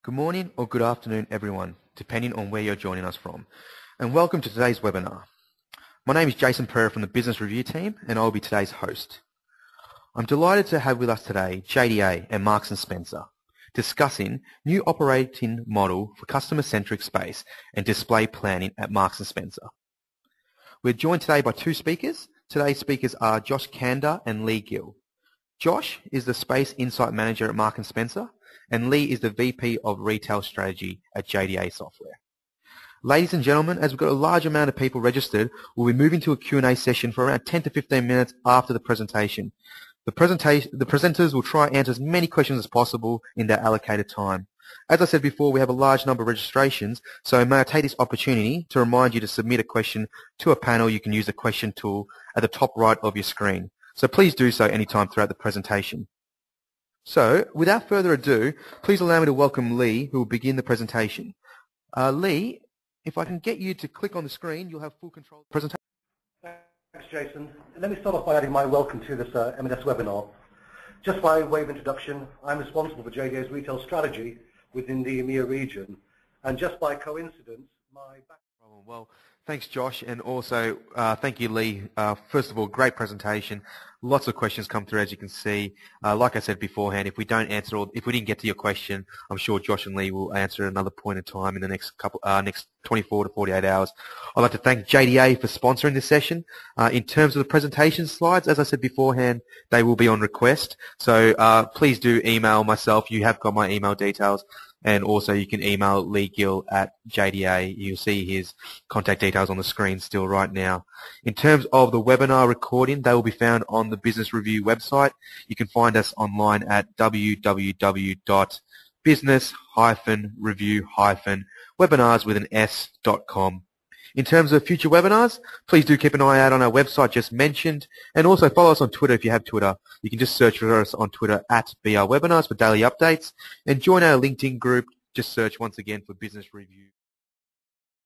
Good morning or good afternoon, everyone, depending on where you're joining us from. And welcome to today's webinar. My name is Jason Pereira from the Business Review team, and I'll be today's host. I'm delighted to have with us today JDA and Marks & Spencer discussing new operating model for customer-centric space and display planning at Marks & Spencer. We're joined today by two speakers. Today's speakers are Josh Kander and Lee Gill. Josh is the Space Insight Manager at Marks & Spencer, and Lee is the VP of Retail Strategy at JDA Software. Ladies and gentlemen, as we've got a large amount of people registered, we'll be moving to a Q&A session for around 10 to 15 minutes after the presentation. The presenters will try and answer as many questions as possible in their allocated time. As I said before, we have a large number of registrations, so may I take this opportunity to remind you to submit a question to a panel. You can use the question tool at the top right of your screen. So please do so anytime throughout the presentation. So, without further ado, please allow me to welcome Lee, who will begin the presentation. Lee, if I can get you to click on the screen, you'll have full control of the presentation. Thanks, Jason. Let me start off by adding my welcome to this M&S webinar. Just by way of introduction, I'm responsible for JDA's retail strategy within the EMEA region, and just by coincidence, my background. Well, thanks, Josh, and also thank you, Lee. First of all, great presentation. Lots of questions come through, as you can see. Like I said beforehand, if we didn't get to your question, I'm sure Josh and Lee will answer at another point in time in the next 24 to 48 hours. I'd like to thank JDA for sponsoring this session. In terms of the presentation slides, as I said beforehand, they will be on request. So please do email myself. You have got my email details. And also you can email Lee Gill at JDA. You'll see his contact details on the screen still right now. In terms of the webinar recording, they will be found on the Business Review website. You can find us online at www.business-review-webinars.com. In terms of future webinars, please do keep an eye out on our website just mentioned, and also follow us on Twitter if you have Twitter. You can just search for us on Twitter at BR Webinars for daily updates, and join our LinkedIn group. Just search once again for Business Review.